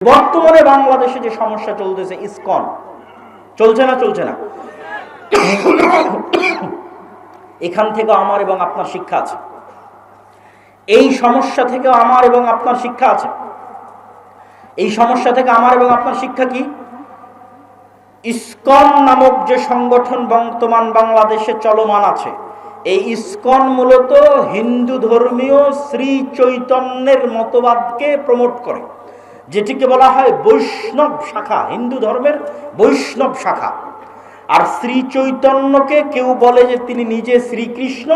বর্তমানে বাংলাদেশে যে সমস্যা চলতেছে, ইসকন চলছে না এখান থেকে আমার এবং আপনার শিক্ষা আছে। এই সমস্যা থেকে আমার এবং আপনার শিক্ষা আছে। এই সমস্যা থেকে আমার এবং আপনার শিক্ষা কি? ইসকন নামক যে সংগঠন বর্তমান বাংলাদেশে চলমান আছে, এই ইসকন মূলত হিন্দু ধর্মীয় শ্রী চৈতন্যের মতবাদকে প্রমোট করে, যেটিকে বলা হয় বৈষ্ণব শাখা, হিন্দু ধর্মের বৈষ্ণব শাখা। আর শ্রী চৈতন্যকে কেউ বলে যে তিনি নিজে শ্রীকৃষ্ণ,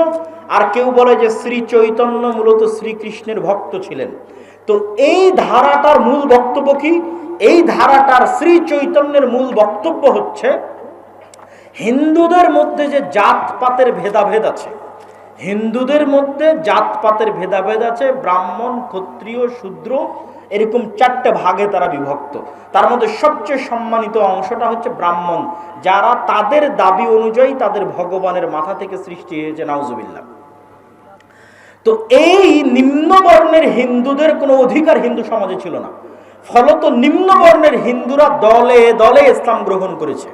আর কেউ বলে যে শ্রী চৈতন্য মূলত শ্রীকৃষ্ণের ভক্ত ছিলেন। তো এই ধারাটার মূল বক্তব্য কি? এই ধারাটার শ্রী চৈতন্যের মূল বক্তব্য হচ্ছে হিন্দুদের মধ্যে যে জাতপাতের ভেদাভেদ আছে, হিন্দুদের মধ্যে জাতপাতের ভেদাভেদ আছে, ব্রাহ্মণ, ক্ষত্রিয়, শূদ্র, এরকম চারটে ভাগে তারা বিভক্ত। তার মধ্যে সবচেয়ে সম্মানিত অংশটা হচ্ছে ব্রাহ্মণ, যারা তাদের দাবি অনুযায়ী তাদের ভগবানের মাথা থেকে সৃষ্টি হয়েছে, নাউজুবিল্লাহ। তো এই নিম্নবর্ণের হিন্দুদের কোনো অধিকার হিন্দু সমাজে ছিল না। ফলত নিম্নবর্ণের হিন্দুরা দলে দলে ইসলাম গ্রহণ করেছে।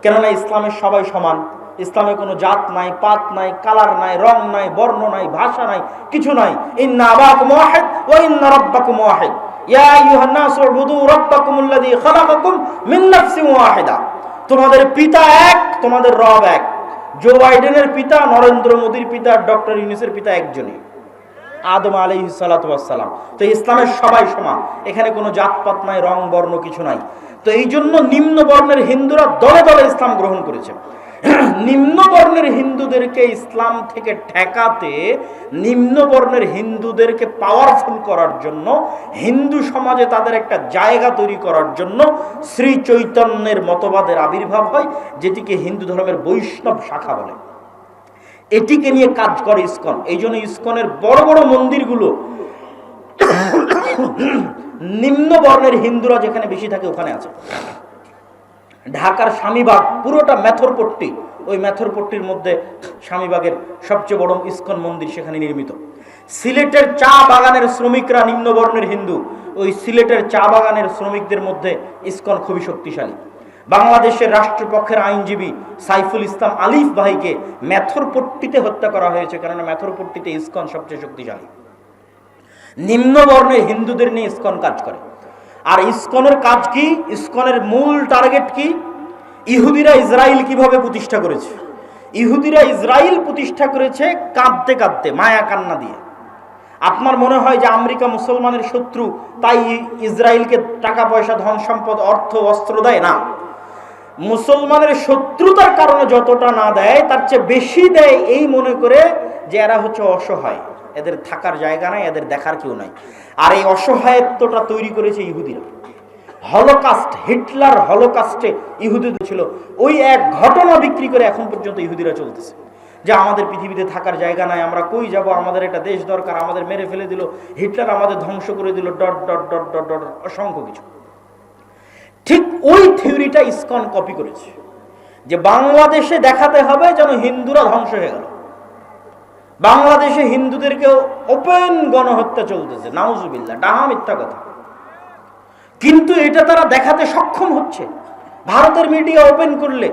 কেননা ইসলামের সবাই সমান, ইসলামে কোনো জাত নাই, পাত নাই, কালার নাই, রং নাই, বর্ণ নাই, ভাষা নাই, কিছু নাই। ইন্না আবাকুম ওয়াহিদ ওয়া ইন্না রাব্বাকুম ওয়াহিদ ইয়া আইয়ুহান নাসু উবুদু রাব্বাকুমুল্লাযী খালাকাকুম মিন নাফসিন ওয়াহিদা। তোমাদের পিতা এক, তোমাদের রব এক। জো বাইডেনের পিতা, নরেন্দ্র মোদীর পিতা, ডক্টর ইউনূসের পিতা একজনই, আদম আলাইহিস সালাতু ওয়াস সালাম। তো ইসলামের সবাই সমান, এখানে কোনো জাতপাত নাই, রং বর্ণ কিছু নাই। তো এই জন্য নিম্ন বর্ণের হিন্দুরা দলে দলে ইসলাম গ্রহণ করেছে। নিম্ন বর্ণের হিন্দুদেরকে ইসলাম থেকে ঠেকাতে, নিম্ন বর্ণের হিন্দুদেরকে পাওয়ারফুল করার জন্য, হিন্দু সমাজে তাদের একটা জায়গা তৈরি করার জন্য শ্রী চৈতন্যের মতবাদের আবির্ভাব হয়, যেটিকে হিন্দু ধর্মের বৈষ্ণব শাখা বলে। এটিকে নিয়ে কাজ করে ইসকন। এই জন্য ইসকনের বড় বড় মন্দিরগুলো নিম্ন বর্ণের হিন্দুরা যেখানে বেশি থাকে ওখানে আছে। ঢাকার স্বামীবাগ পুরোটা মেথরপট্টি, ওই মেথরপট্টির মধ্যে স্বামীবাগের সবচেয়ে বড় ইসকন মন্দির সেখানে নির্মিত। সিলেটের চা বাগানের শ্রমিকরা নিম্নবর্ণের হিন্দু, ওই সিলেটের চা বাগানের শ্রমিকদের মধ্যে ইসকন খুবই শক্তিশালী। বাংলাদেশের রাষ্ট্রপক্ষের আইনজীবী সাইফুল ইসলাম আলিফ ভাইকে মেথরপট্টিতে হত্যা করা হয়েছে, কেননা মেথরপট্টিতে ইসকন সবচেয়ে শক্তিশালী। নিম্নবর্ণের হিন্দুদের নিয়ে ইসকন কাজ করে। আর ইসকনের কাজ কি? ইসকনের মূল টার্গেট কি? ইহুদিরা ইসরায়েল কিভাবে প্রতিষ্ঠা করেছে? ইহুদিরা ইসরায়েল প্রতিষ্ঠা করেছে কাঁদতে কাঁদতে, মায়া কান্না দিয়ে। আপনার মনে হয় যে আমেরিকা মুসলমানের শত্রু, তাই ইসরায়েলকে টাকা পয়সা, ধন সম্পদ, অর্থ, অস্ত্র দেয় না। মুসলমানের শত্রুতার কারণে যতটা না দেয়, তার চেয়ে বেশি দেয় এই মনে করে যে এরা হচ্ছে অসহায়, এদের থাকার জায়গা নাই, এদের দেখার কেউ নাই। আর এই অসহায়ত্বটা তৈরি করেছে ইহুদিরা। হলোকাস্ট, হিটলার হলোকাস্টে ইহুদিদের ছিল, ওই এক ঘটনা বিক্রি করে এখন পর্যন্ত ইহুদিরা চলতেছে যে আমাদের পৃথিবীতে থাকার জায়গা নাই, আমরা কই যাব, আমাদের একটা দেশ দরকার, আমাদের মেরে ফেলে দিল, হিটলার আমাদের ধ্বংস করে দিল, dot dot dot dot dot, অসংখ্য কিছু। ঠিক ওই থিওরিটা ইসকন কপি করেছে, যে বাংলাদেশে দেখাতে হবে যেন হিন্দুরা ধ্বংস হয়ে গেল। বাংলাদেশে হিন্দুদেরকে ওপেন গণহত্যা চলতেছে, নাউজুবিল্লাহ, ডাহা মিথ্যা কথা। কিন্তু এটা তারা দেখাতে সক্ষম হচ্ছে। ভারতের মিডিয়া ওপেন করলে,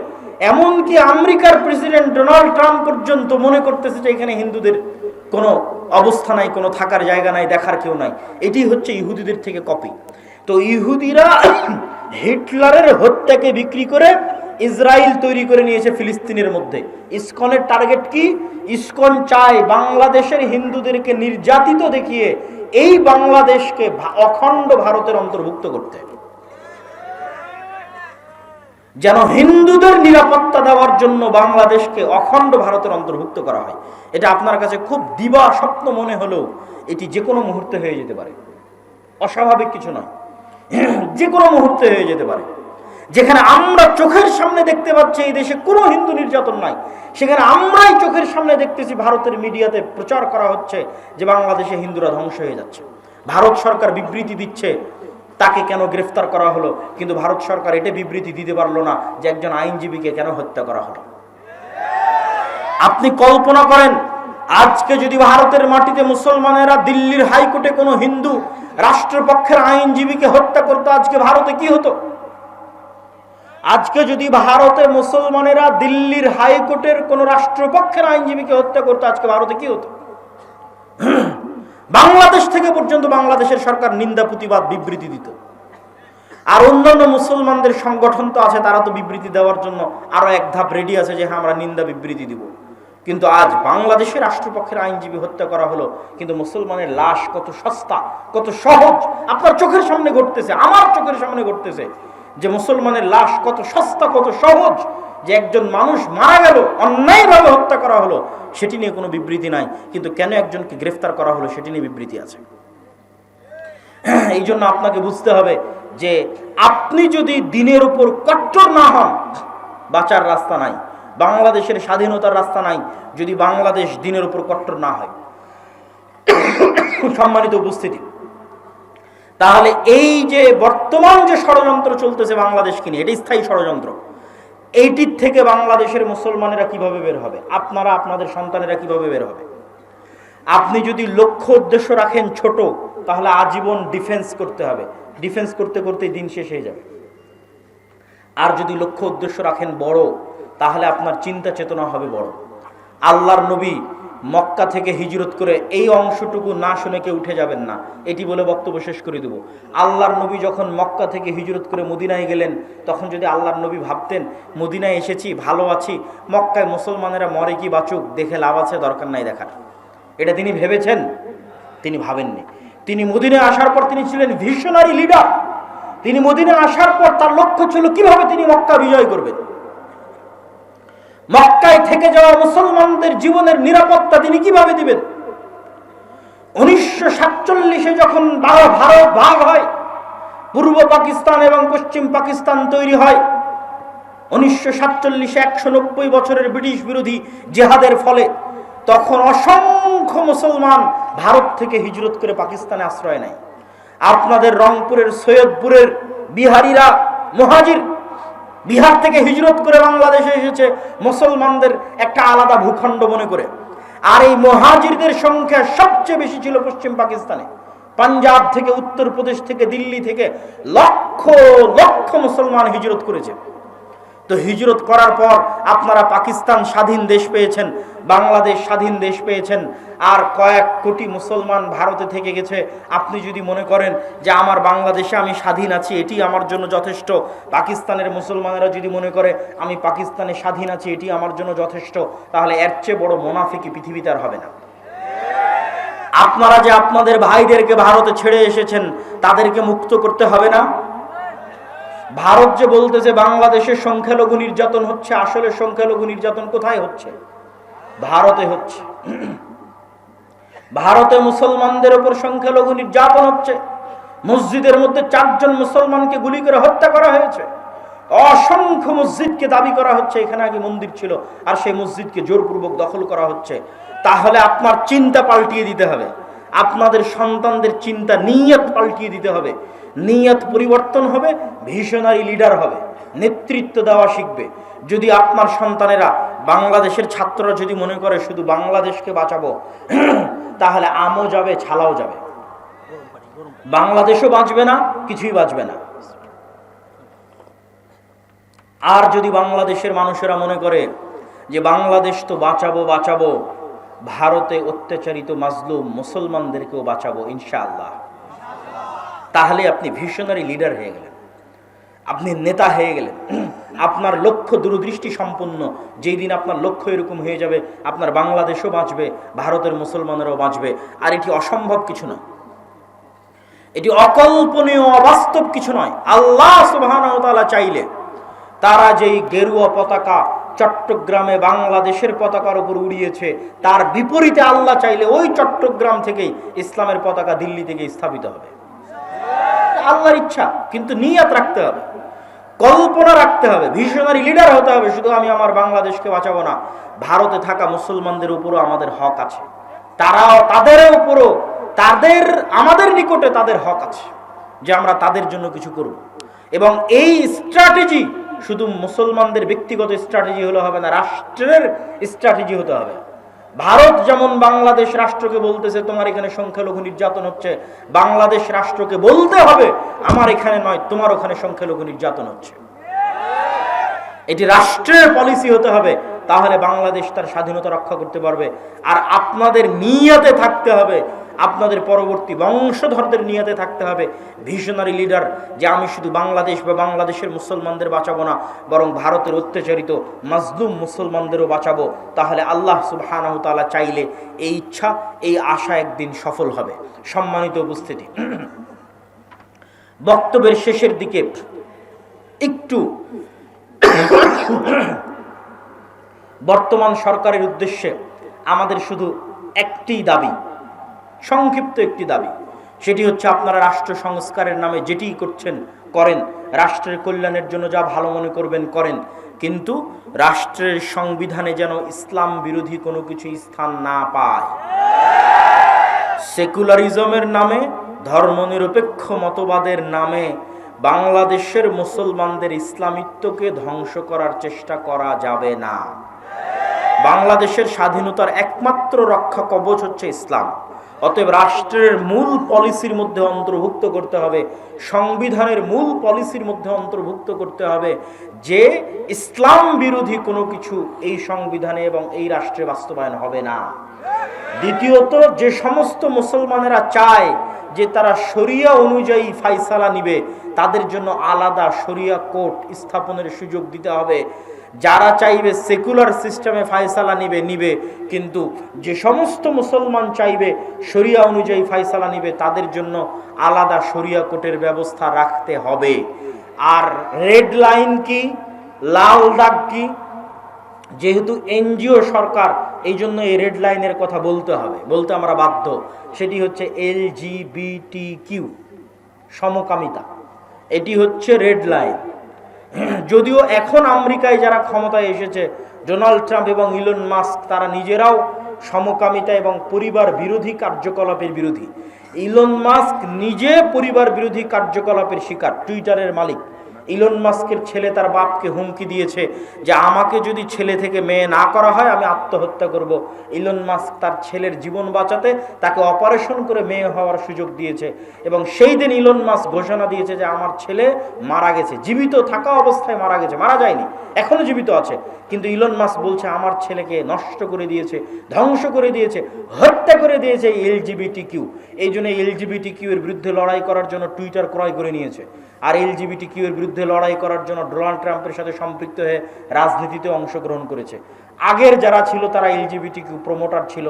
এমনকি আমেরিকার প্রেসিডেন্ট ডোনাল্ড ট্রাম্প পর্যন্ত মনে করতেছে যে এখানে হিন্দুদের কোনো অবস্থা নাই, কোনো থাকার জায়গা নাই, দেখার কেউ নাই। এটি হচ্ছে ইহুদিদের থেকে কপি। তো ইহুদিরা হিটলারের হত্যাকে বিক্রি করে ইসরায়েল তৈরি করে নিয়েছে ফিলিস্তিনের মধ্যে। ইসকনের টার্গেট কি? ইসকন চায় বাংলাদেশের হিন্দুদেরকে নির্যাতিত দেখিয়ে এই বাংলাদেশকে অখণ্ড ভারতের অন্তর্ভুক্ত করতে, যেন হিন্দুদের নিরাপত্তা দেওয়ার জন্য বাংলাদেশকে অখণ্ড ভারতের অন্তর্ভুক্ত করা হয়। এটা আপনার কাছে খুব দিবা স্বপ্ন মনে হলেও এটি যে কোনো মুহূর্তে হয়ে যেতে পারে, অস্বাভাবিক কিছু নয়, যে কোনো মুহূর্তে হয়ে যেতে পারে। যেখানে আমরা চোখের সামনে দেখতে পাচ্ছি এই দেশে কোনো হিন্দু নির্যাতন নাই, সেখানে আমরাই চোখের সামনে দেখতেছি ভারতের মিডিয়াতে প্রচার করা হচ্ছে যে বাংলাদেশে হিন্দুরা ধ্বংস হয়ে যাচ্ছে। ভারত সরকার বিবৃতি দিচ্ছে তাকে কেন গ্রেফতার করা হলো, কিন্তু ভারত সরকার এটা বিবৃতি দিতে পারলো না যে একজন আইনজীবীকে কেন হত্যা করা হলো। আপনি কল্পনা করেন আজকে যদি ভারতের মাটিতে মুসলমানেরা দিল্লির হাইকোর্টে কোনো হিন্দু রাষ্ট্রপক্ষের আইনজীবীকে হত্যা করতো, আজকে ভারতে কি হতো? আজকে যদি ভারতে মুসলমানেরা দিল্লির হাইকোর্টের কোন রাষ্ট্রপক্ষের আইনজীবীকে হত্যা করতো, আজকে ভারতে কি হতো? বাংলাদেশ থেকে পর্যন্ত বাংলাদেশের সরকার নিন্দা প্রতিবাদ বিবৃতি দিত। আর অন্যান্য মুসলমানদের সংগঠন তো আছে, তারা তো বিবৃতি দেওয়ার জন্য আরো এক ধাপ রেডি আছে যে হ্যাঁ আমরা নিন্দা বিবৃতি দিব। কিন্তু আজ বাংলাদেশের রাষ্ট্রপক্ষের আইনজীবী হত্যা করা হলো, কিন্তু মুসলমানের লাশ কত সস্তা, কত সহজ আপনার চোখের সামনে ঘটতেছে, আমার চোখের সামনে ঘটতেছে যে মুসলমানের লাশ কত সস্তা, কত সহজ, যে একজন মানুষ মারা গেল, অন্যায়ভাবে হত্যা করা হলো, সেটি নিয়ে কোনো বিবৃতি নাই। কিন্তু কেন একজনকে গ্রেফতার করা হলো সেটি নিয়ে বিবৃতি আছে। এই জন্য আপনাকে বুঝতে হবে যে আপনি যদি দিনের উপর কট্টর না হন, বাঁচার রাস্তা নাই, বাংলাদেশের স্বাধীনতার রাস্তা নাই যদি বাংলাদেশ দিনের উপর কট্টর না হয়। সম্মানিত উপস্থিতি, তাহলে এই যে বর্তমান যে ষড়যন্ত্র চলতেছে বাংলাদেশকে নিয়ে, এটি স্থায়ী ষড়যন্ত্র। এইটির থেকে বাংলাদেশের মুসলমানেরা কিভাবে বের হবে? আপনারা, আপনাদের সন্তানেরা কিভাবে বের হবে? আপনি যদি লক্ষ্য উদ্দেশ্য রাখেন ছোট, তাহলে আজীবন ডিফেন্স করতে হবে, ডিফেন্স করতে করতেই দিন শেষ হয়ে যাবে। আর যদি লক্ষ্য উদ্দেশ্য রাখেন বড়, তাহলে আপনার চিন্তা চেতনা হবে বড়। আল্লাহর নবী মক্কা থেকে হিজরত করে, এই অংশটুকু না শুনে কেউ উঠে যাবেন না, এটি বলে বক্তব্য শেষ করে দেব। আল্লাহর নবী যখন মক্কা থেকে হিজরত করে মদিনায় গেলেন, তখন যদি আল্লাহর নবী ভাবতেন মদিনায় এসেছি, ভালো আছি, মক্কায় মুসলমানেরা মরে কি বাঁচুক, দেখে লাভ আছে, দরকার নাই দেখার, এটা তিনি ভেবেছেন? তিনি ভাবেননি। তিনি মদিনায় আসার পর তিনি ছিলেন ভিশনারি লিডার। তিনি মদিনায় আসার পর তার লক্ষ্য ছিল কিভাবে তিনি মক্কা বিজয় করবেন। মক্কায় থেকে যাওয়া মুসলমানদের জীবনের নিরাপত্তা তিনি কিভাবে দিবেন। 1947-এ যখন ভারত ভাগ হয়, পূর্ব পাকিস্তান এবং পশ্চিম পাকিস্তান তৈরি হয়, 1947-এ 190 বছরের ব্রিটিশ বিরোধী জেহাদের ফলে তখন অসংখ্য মুসলমান ভারত থেকে হিজরত করে পাকিস্তানে আশ্রয় নেয়। আপনাদের রংপুরের সৈয়দপুরের বিহারিরা মুহাজির, বিহার থেকে হিজরত করে বাংলাদেশে এসেছে মুসলমানদের একটা আলাদা ভূখণ্ড মনে করে। আর এই মুহাজিরদের সংখ্যা সবচেয়ে বেশি ছিল পশ্চিম পাকিস্তানে। পাঞ্জাব থেকে, উত্তরপ্রদেশ থেকে, দিল্লি থেকে লক্ষ লক্ষ মুসলমান হিজরত করেছে। তো হিজরত করার পর আপনারা পাকিস্তান স্বাধীন দেশ পেয়েছেন, বাংলাদেশ স্বাধীন দেশ পেয়েছেন, আর কয়েক কোটি মুসলমান ভারতে থেকে গেছে। আপনি যদি মনে করেন যে আমার বাংলাদেশে আমি স্বাধীন আছি, এটি আমার জন্য যথেষ্ট, পাকিস্তানের মুসলমানেরা যদি মনে করে আমি পাকিস্তানে স্বাধীন আছি, এটি আমার জন্য যথেষ্ট, তাহলে এর চেয়ে বড় মুনাফিকি পৃথিবীতে আর হবে না। আপনারা যে আপনাদের ভাইদেরকে ভারতে ছেড়ে এসেছেন, তাদেরকে মুক্ত করতে হবে না? ভারত যে বলতেছে বাংলাদেশের সংখ্যালঘু নির্যাতন হচ্ছে, আসলে সংখ্যালঘু নির্যাতন কোথায় হচ্ছে? ভারতে হচ্ছে। ভারতে মুসলমানদের উপর সংখ্যালঘু নির্যাতন হচ্ছে। মসজিদের মধ্যে 4 জন মুসলমানকে গুলি করে হত্যা করা হয়েছে। অসংখ্য মসজিদকে দাবি করা হচ্ছে এখানে আগে মন্দির ছিল, আর সেই মসজিদকে জোরপূর্বক দখল করা হচ্ছে। তাহলে আপনার চিন্তা পাল্টিয়ে দিতে হবে, আপনাদের সন্তানদের চিন্তা, নিয়ত পাল্টিয়ে দিতে হবে। নিয়ত পরিবর্তন হবে, ভিশনারি লিডার হবে, নেতৃত্ব দেওয়া শিখবে। যদি আপনার সন্তানেরা, বাংলাদেশের ছাত্ররা যদি মনে করে শুধু বাংলাদেশকে বাঁচাবো, তাহলে আমও যাবে, ছালাও যাবে, বাংলাদেশও বাঁচবে না, কিছুই বাঁচবে না। আর যদি বাংলাদেশের মানুষেরা মনে করে যে বাংলাদেশ তো বাঁচাবো বাঁচাবো, ভারতে অত্যাচারিত মাজলুম মুসলমানদেরকেও বাঁচাবো ইনশাআল্লাহ, তাহলে আপনি ভিশনারি লিডার হয়ে গেলেন, আপনি নেতা হয়ে গেলেন। আপনার লক্ষ্য দূরদৃষ্টি সম্পন্ন। যেই দিন আপনার লক্ষ্য এরকম হয়ে যাবে, আপনার বাংলাদেশও বাঁচবে, ভারতের মুসলমানেরাও বাঁচবে। আর এটি অসম্ভব কিছু নয়, এটি অকল্পনীয়, অবাস্তব কিছু নয়। আল্লাহ সুবহানাহু ওয়া তাআলা চাইলে তারা যেই গেরুয়া পতাকা চট্টগ্রামে বাংলাদেশের পতাকার উপর উড়িয়েছে, তার বিপরীতে আল্লাহ চাইলে ওই চট্টগ্রাম থেকেই ইসলামের পতাকা দিল্লি থেকে স্থাপিত হবে। আল্লাহর ইচ্ছা, কিন্তু নিয়ত রাখতে হবে, কল্পনা রাখতে হবে, ভিশনারি লিডার হতে হবে। শুধু আমি আমার বাংলাদেশকে বাঁচাবো না, ভারতে থাকা মুসলমানদের উপরও আমাদের হক আছে, তারাও, তাদের উপরও, তাদের, আমাদের নিকটে তাদের হক আছে যে আমরা তাদের জন্য কিছু করব। এবং এই স্ট্র্যাটেজি শুধু মুসলমানদের ব্যক্তিগত স্ট্র্যাটেজি হলে হবে না, রাষ্ট্রের স্ট্র্যাটেজি হতে হবে। ভারত যেমন বাংলাদেশ রাষ্ট্রকে বলতেছে তোমার এখানে সংখ্যালঘু নির্যাতন হচ্ছে, বাংলাদেশ রাষ্ট্রকে বলতে হবে আমার এখানে নয়, তোমার ওখানে সংখ্যালঘু নির্যাতন হচ্ছে। এটি রাষ্ট্রের পলিসি হতে হবে, তাহলে বাংলাদেশ তার স্বাধীনতা রক্ষা করতে পারবে। আর আপনাদের নিয়তে থাকতে হবে, আপনাদের পরবর্তী বংশধরদের নিয়তে থাকতে হবে, ভিশনারি লিডার, যে আমি শুধু বাংলাদেশ বা বাংলাদেশের মুসলমানদের বাঁচাবো না, বরং ভারতের অত্যাচারিত মাজলুম মুসলমানদেরও বাঁচাবো। তাহলে আল্লাহ সুবহানাহু ওয়া তাআলা চাইলে এই ইচ্ছা, এই আশা একদিন সফল হবে। সম্মানিত উপস্থিতি, বক্তব্যের শেষের দিকে একটু বর্তমান সরকারের উদ্দেশ্যে আমাদের শুধু একটি দাবি, সংক্ষিপ্ত একটি দাবি, সেটি হচ্ছে আপনারা রাষ্ট্র সংস্কারের নামে যেটি করছেন করেন, রাষ্ট্রের কল্যাণের জন্য যা ভালো মনে করবেন করেন, কিন্তু রাষ্ট্রের সংবিধানে যেন ইসলাম বিরোধী কোনো কিছু স্থান না পায়। সেকুলারিজমের নামে, ধর্মনিরপেক্ষ মতবাদের নামে বাংলাদেশের মুসলমানদের ইসলামিত্বকে ধ্বংস করার চেষ্টা করা যাবে না। বাংলাদেশের স্বাধীনতার একমাত্র রক্ষা কবচ হচ্ছে ইসলাম। অতএব রাষ্ট্রের মূল পলিসির মধ্যে অন্তর্ভুক্ত করতে হবে, সংবিধানের মূল পলিসির মধ্যে অন্তর্ভুক্ত করতে হবে যে ইসলাম বিরোধী কোনো কিছু এই সংবিধানে এবং এই রাষ্ট্রে বাস্তবায়ন হবে না। দ্বিতীয়ত, যে সমস্ত মুসলমানেরা চায় যে তারা শরিয়া অনুযায়ী ফাইসালা নিবে, তাদের জন্য আলাদা শরিয়া কোর্ট স্থাপনের সুযোগ দিতে হবে। যারা চাইবে সেকুলার সিস্টেমে ফায়সালা নিবে, কিন্তু যে সমস্ত মুসলমান চাইবে শরিয়া অনুযায়ী ফায়সালা নিবে, তাদের জন্য আলাদা শরিয়া কোর্টের ব্যবস্থা রাখতে হবে। আর রেড লাইন কি, লাল দাগ কি? যেহেতু এনজিও সরকার, এই জন্য এই রেড লাইনের কথা বলতে আমরা বাধ্য। সেটি হচ্ছে LGBTQ, সমকামিতা। এটি হচ্ছে রেড লাইন। যদিও এখন আমেরিকায় যারা ক্ষমতায় এসেছে, ডোনাল্ড ট্রাম্প এবং ইলন মাস্ক, তারা নিজেরাও সমকামিতা এবং পরিবার বিরোধী কার্যকলাপের বিরোধী। ইলন মাস্ক নিজে পরিবার বিরোধী কার্যকলাপের শিকার, টুইটারের মালিক। ইলন মাস্কের ছেলে তার বাপকে হুমকি দিয়েছে যে আমাকে যদি ছেলে থেকে মেয়ে না করা হয় আমি আত্মহত্যা করব। ইলন মাস্ক তার ছেলের জীবন বাঁচাতে তাকে অপারেশন করে মেয়ে হওয়ার সুযোগ দিয়েছে, এবং সেই দিন ইলন মাস্ক ঘোষণা দিয়েছে যে আমার ছেলে মারা গেছে, জীবিত থাকা অবস্থায় মারা গেছে, মারা যায়নি, এখনো জীবিত আছে। কিন্তু ইলন মাস্ক বলছে আমার ছেলেকে নষ্ট করে দিয়েছে, ধ্বংস করে দিয়েছে, হত্যা করে দিয়েছে LGBTQ। এই জন্য LGBTQ এর বিরুদ্ধে লড়াই করার জন্য টুইটার ক্রয় করে নিয়েছে। আর LGBTQ এর বিরুদ্ধে লড়াই করার জন্য ডোনাল্ড ট্রাম্পের সাথে সম্পৃক্ত হয়ে রাজনীতিতে অংশগ্রহণ করেছে। আগের যারা ছিল তারা LGBTQ প্রমোটার ছিল,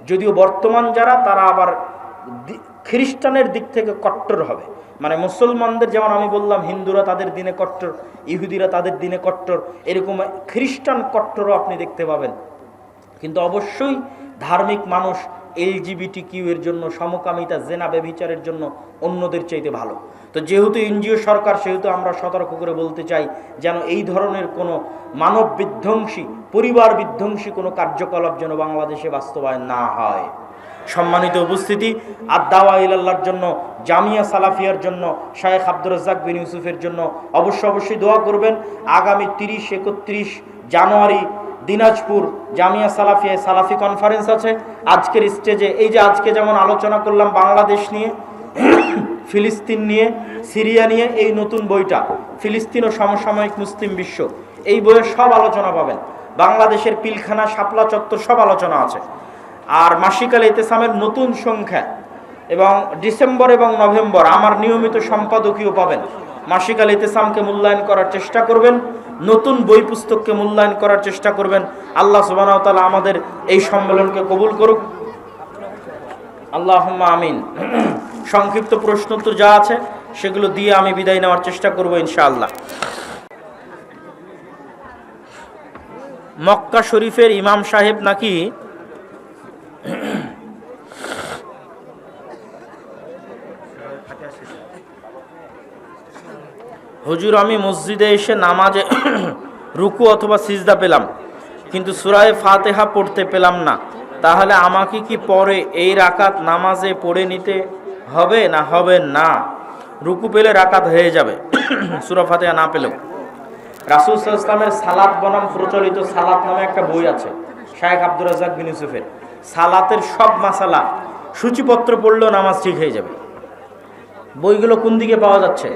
যদিও বর্তমান যারা, তারা আবার খ্রিস্টানের দিক থেকে কট্টর হবে। মানে মুসলমানদের যেমন আমি বললাম হিন্দুরা তাদের দিনে কট্টর, ইহুদিরা তাদের দিনে কট্টর, এরকম খ্রিস্টান কট্টরও আপনি দেখতে পাবেন। কিন্তু অবশ্যই ধার্মিক মানুষ LGBTQ এর জন্য, সমকামিতা, জেনা, ব্যভিচারের জন্য অন্যদের চাইতে ভালো। তো যেহেতু এনজিও সরকার, সেহেতু আমরা সতর্ক করে বলতে চাই যেন এই ধরনের কোনো মানব বিধ্বংসী, পরিবার বিধ্বংসী কোনো কার্যকলাপ যেন বাংলাদেশে বাস্তবায়ন না হয়। সম্মানিত উপস্থিতি, আদ-দাওয়া ইলাল্লাহর জন্য, জামিয়া সালাফিয়ার জন্য, শায়েখ আব্দুর রাজ্জাক বিন ইউসুফের জন্য অবশ্যই দোয়া করবেন। আগামী 30-31 জানুয়ারি দিনাজপুর জামিয়া সালাফিয়ায় সালাফি কনফারেন্স আছে। আজকের স্টেজে, এই যে আজকে যেমন আলোচনা করলাম বাংলাদেশ নিয়ে, ফিলিস্তিন নিয়ে, সিরিয়া নিয়ে, এই নতুন বইটা ফিলিস্তিন ও সমসাময়িক মুসলিম বিশ্ব, এই বইয়ের সব আলোচনা পাবেন। বাংলাদেশের পিলখানা, শাপলা চত্বর সব আলোচনা আছে। আর মাসিক আল ইতিসামের নতুন সংখ্যা এবং ডিসেম্বর এবং নভেম্বর আমার নিয়মিত সম্পাদকীয় পাবেন। মাসিক আল ইতিসামকে মূল্যায়ন করার চেষ্টা করবেন, নতুন বই পুস্তককে মূল্যায়ন করার চেষ্টা করবেন। আল্লাহ সুবহানাহু ওয়া তাআলা আমাদের এই সম্মেলনকে কবুল করুক, আল্লাহুম্মা আমিন। সংক্ষিপ্ত প্রশ্নোত্তর যা আছে সেগুলো দিয়ে আমি বিদায় নেওয়ার চেষ্টা করব ইনশাআল্লাহ। মক্কা শরীফের ইমাম সাহেব নাকি হুজুর, আমি মসজিদে এসে নামাজে রুকু অথবা সিজদা পেলাম, কিন্তু সূরা ফাতিহা পড়তে পেলাম না, তাহলে আমাকে কি পরে এই রাকাত নামাজে পড়ে নিতে হবে না হবে না? রুকু পেলে রাকাত হয়ে যাবে, সূরা ফাতিহা না পেলেও। রাসূল সাল্লাল্লাহু আলাইহি ওয়াসাল্লামের সালাত বনাম প্রচলিত সালাত নামে একটা বই আছে, শায়েখ আব্দুর রাজ্জাক বিন ইউসুফের। সালাতের সব মাসালা সূচিপত্র পড়লেও নামাজ ঠিক হয়ে যাবে। বইগুলো কোন দিকে পাওয়া যাচ্ছে?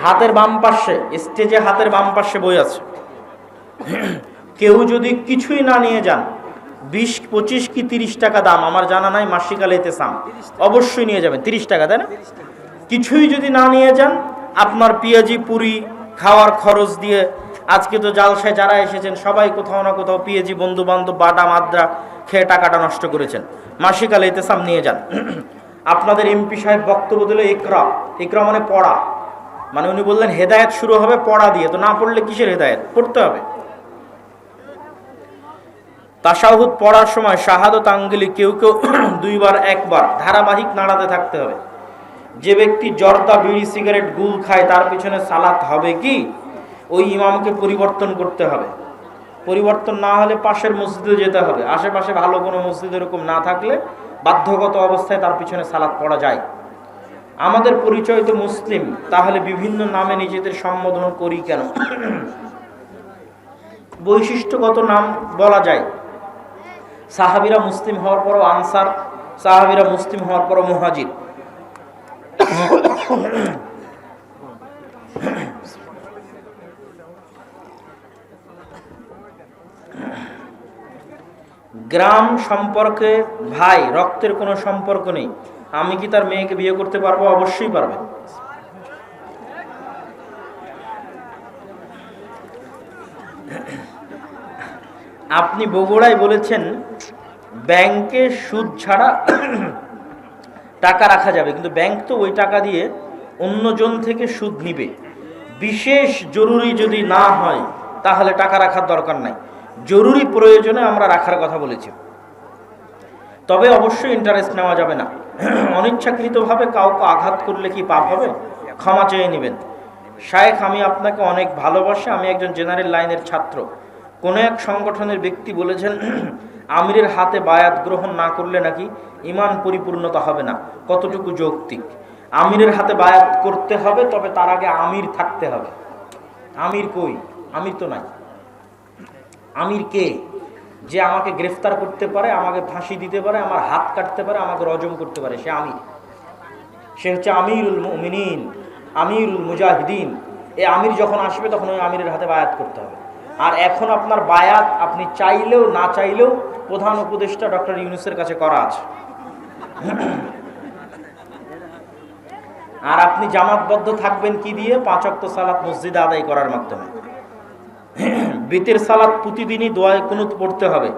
হাতের বাম পাশে, স্টেজে হাতের বাম পাশে বই আছে। কেউ যদি কিছুই না নিয়ে যান, 20, 25 কি 30 টাকা দাম, আমার জানা নাই, মাসিকাল এতেসাম অবশ্যই নিয়ে যাবেন। 30 টাকা, তাই না? কিছুই যদি না নিয়ে যান, আপনার পেঁয়াজি পুরি খাওয়ার খরচ দিয়ে, আজকে তো জালসায় যারা এসেছেন সবাই কোথাও না কোথাও পেঁয়াজি বন্ধু বান্ধব বাটা মাদ্রা খেয়ে টাকাটা নষ্ট করেছেন, মাসিকাল এতেসাম নিয়ে যান। আপনাদের এমপি সাহেব বক্তব্য দিল ইকরা। ইকরা মানে পড়া, মানে উনি বললেন হেদায়েত শুরু হবে পড়া দিয়ে, তো না পড়লে কিসের হেদায়েত? পড়তে হবে। তাশাহুদ পড়ার সময় শাহাদত আঙ্গুলি কেউ কেউ 2 বার 1 বার ধারাবাহিক নাড়াতে থাকতে হবে। যে ব্যক্তি জর্দা বিড়ি সিগারেট গুল খায় তার পিছনে সালাত হবে কি? ওই ইমামকে পরিবর্তন করতে হবে। পরিবর্তন না হলে পাশের মসজিদে যেতে হবে। আশেপাশে ভালো কোনো মসজিদ এরকম না থাকলে বাধ্যগত অবস্থায় তার পিছনে সালাত পড়া যায়। আমাদের পরিচয় তো মুসলিম, তাহলে বিভিন্ন নামে নিজেদের সম্বোধন করি কেন? বৈশিষ্ট্যগত নাম বলা যায়। সাহাবীরা মুসলিম হওয়ার পরও আনসার, সাহাবীরা মুসলিম হওয়ার পরও মুহাজির। গ্রাম সম্পর্কে ভাই, রক্তের কোনো সম্পর্ক নেই, আমি কি তার মেয়েকে বিয়ে করতে পারবো? অবশ্যই পারবেন। আপনি বগুড়ায় বলেছেন ব্যাংকে সুদ ছাড়া টাকা রাখা যাবে, কিন্তু ব্যাংক তো ওই টাকা দিয়ে অন্যজন থেকে সুদ নিবে। বিশেষ জরুরি যদি না হয় তাহলে টাকা রাখার দরকার নাই। জরুরি প্রয়োজনে আমরা রাখার কথা বলেছি, তবে অবশ্যই ইন্টারেস্ট নেওয়া যাবে না। অনিচ্ছাকৃতভাবে কাউকে আঘাত করলে কি পাপ হবে? ক্ষমা চেয়ে নেবেন। শায়েখ, আমি আপনাকে অনেক ভালোবাসি, আমি একজন জেনারেল লাইনের ছাত্র। কোনো এক সংগঠনের ব্যক্তি বলেছেন আমিরের হাতে বায়াত গ্রহণ না করলে নাকি ঈমান পরিপূর্ণতা হবে না। কতটুকু যৌক্তিক? আমিরের হাতে বায়াত করতে হবে, তবে তার আগে আমির থাকতে হবে। আমির কই? আমির তো নাই। আমির কে? যে আমাকে গ্রেফতার করতে পারে, আমাকে ফাঁসি দিতে পারে, আমার হাত কাটতে পারে, আমাকে রজম করতে পারে, সে আমির। সে হচ্ছে আমিরুল মুমিনিন, আমিরুল মুজাহিদিন। এই আমির যখন আসবে তখন ওই আমিরের হাতে বায়াত করতে হবে। আর এখন আপনার বায়াত আপনি চাইলেও না চাইলেও প্রধান উপদেষ্টা ডক্টর ইউনূসের কাছে করা আছে। আর আপনি জামাতবদ্ধ থাকবেন কি দিয়ে? 5 ওয়াক্ত সালাত মসজিদে আদায় করার মাধ্যমে। বিতের সালাত প্রতিদিনই দোয়ায়ে কুনুত পড়তে হবে।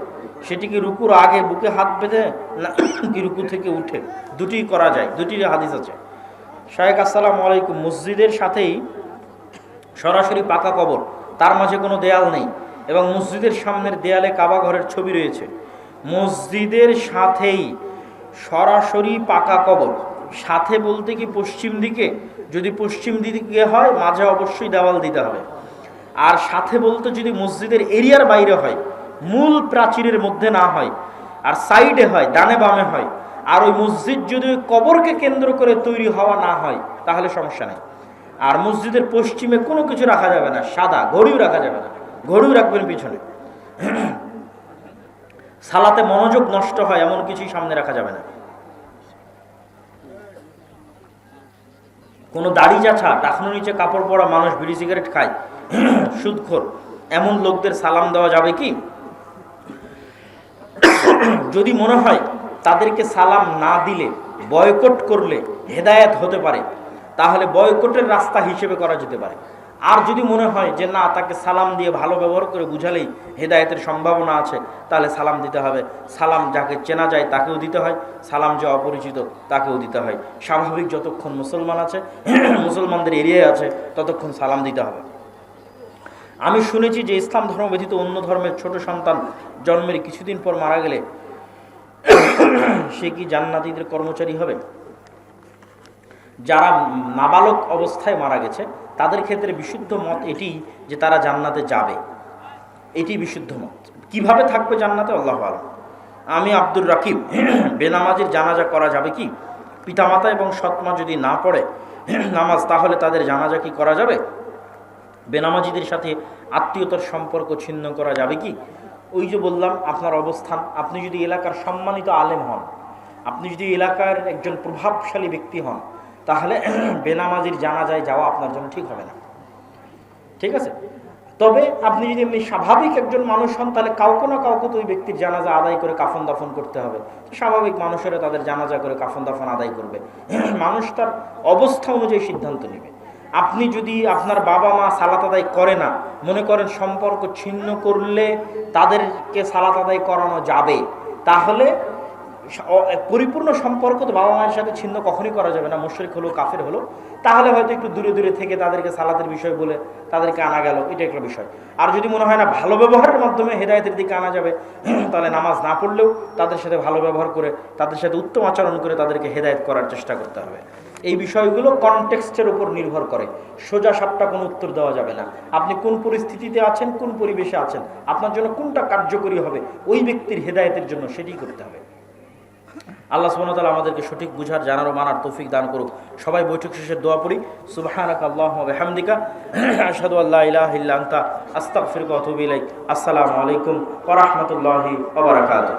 সেটি কি রুকুর আগে বুকে হাত বেঁধে না কি রুকু থেকে উঠে? দুটিই করা যায়, দুটির হাদিস আছে। শায়েখ আসসালামু আলাইকুম, মসজিদের সাথেই সরাসরি পাকা কবর, তার মাঝে কোনো দেয়াল নেই এবং মসজিদের সামনের দেয়ালে কাবা ঘরের ছবি রয়েছে। মসজিদের সাথেই সরাসরি পাকা কবর, সাথে বলতে কি পশ্চিম দিকে? যদি পশ্চিম দিকে হয় মাঝে অবশ্যই দেওয়াল দিতে হবে। আর সাথে বলতে যদি মসজিদের এরিয়ার বাইরে হয়, মূল প্রাচীরের মধ্যে না হয়, আর সাইডে হয়, ডানে বামে হয়, আর ওই মসজিদ যদি ওই কবরকে কেন্দ্র করে তৈরি হওয়া না হয় তাহলে সমস্যা নেই। আর মসজিদের পশ্চিমে কোনো কিছু রাখা যাবে না, সাদা ঘড়িও রাখা যাবে না, ঘড়িও রাখবেন পিছনে। সালাতে মনোযোগ নষ্ট হয় এমন কিছুই সামনে রাখা যাবে না। কোনো দাড়ি চাছা, টাকনুর নিচে কাপড় পরা মানুষ বিড়ি সিগারেট খায়, সুদখোর, এমন লোকদের সালাম দেওয়া যাবে কি? যদি মনে হয় তাদেরকে সালাম না দিলে, বয়কট করলে হেদায়েত হতে পারে, তাহলে বয়কটের রাস্তা হিসেবে করা যেতে পারে। আর যদি মনে হয় যে না, তাকে সালাম দিয়ে ভালো ব্যবহার করে বুঝালেই হেদায়েতের সম্ভাবনা আছে, তাহলে সালাম দিতে হবে। সালাম যাকে চেনা যায় তাকেও দিতে হয়, সালাম যে অপরিচিত তাকেও দিতে হয়। স্বাভাবিক যতক্ষণ মুসলমান আছে, মুসলমানদের এরিয়ায় আছে, ততক্ষণ সালাম দিতে হবে। আমি শুনেছি যে ইসলাম ধর্ম ব্যতীত অন্য ধর্মের ছোট সন্তান জন্মের কিছুদিন পর মারা গেলে সে কি জান্নাতীদের কর্মচারী হবে? যারা নাবালক অবস্থায় মারা গেছে তাদের ক্ষেত্রে বিশুদ্ধ মত এটি যে তারা জান্নাতে যাবে, এটি বিশুদ্ধ মত। কিভাবে থাকবে জান্নাতে আল্লাহু আ'লাম। আমি আব্দুর রাকিব, বেনামাজির জানাজা করা যাবে কি? পিতামাতা এবং সৎমা যদি না পড়ে নামাজ, তাহলে তাদের জানাজা কি করা যাবে? বেনামাজিদের সাথে আত্মীয়তার সম্পর্ক ছিন্ন করা যাবে কি? ওই যে বললাম আপনার অবস্থান, আপনি যদি এলাকার সম্মানিত আলেম হন, আপনি যদি এলাকার একজন প্রভাবশালী ব্যক্তি হন, তাহলে বেনামাজির জানাজায় যাওয়া আপনার জন্য ঠিক হবে না, ঠিক আছে? তবে আপনি যদি এমনি স্বাভাবিক একজন মানুষ হন, তাহলে কাউকে না কাউকে তো ওই ব্যক্তির জানাজা আদায় করে কাফন দাফন করতে হবে। তো স্বাভাবিক মানুষেরা তাদের জানাজা করে কাফন দাফন আদায় করবে, মানুষ তার অবস্থা অনুযায়ী সিদ্ধান্ত নেবে। আপনি যদি আপনার বাবা মা সালাত আদায় করে না, মনে করেন সম্পর্ক ছিন্ন করলে তাদেরকে সালাত আদায় করানো যাবে, তাহলে পরিপূর্ণ সম্পর্ক তো বাবা মায়ের সাথে ছিন্ন কখনই করা যাবে না, মুশরিক হলো কাফের হলো, তাহলে হয়তো একটু দূরে দূরে থেকে তাদেরকে সালাতের বিষয় বলে তাদেরকে আনা গেল, এটা একটা বিষয়। আর যদি মনে হয় না ভালো ব্যবহারের মাধ্যমে হেদায়েতের দিকে আনা যাবে, তাহলে নামাজ না পড়লেও তাদের সাথে ভালো ব্যবহার করে, তাদের সাথে উত্তম আচরণ করে তাদেরকে হেদায়েত করার চেষ্টা করতে হবে। এই বিষয়গুলো কনটেক্সটের উপর নির্ভর করে, সোজা সাপটা কোনো উত্তর দেওয়া যাবে না। আপনি কোন পরিস্থিতিতে আছেন, কোন পরিবেশে আছেন, আপনার জন্য কোনটা কার্যকরী হবে ওই ব্যক্তির হেদায়েতের জন্য সেটাই করতে হবে। আল্লাহ সুবহানাহু ওয়া তাআলা আমাদেরকে সঠিক বুঝার, জানার ও মানার তৌফিক দান করুক। সবাই বৈঠক শেষে দোয়া পড়ি। সুবহানাকা আল্লাহুম্মা ওয়া বিহামদিকা আশহাদু আল্লা ইলাহা ইল্লা আনতা আস্তাগফিরুকা ওয়া আতুবু ইলাইক। আসসালামু আলাইকুম ওয়া রাহমাতুল্লাহি ওয়া বারাকাতুহু।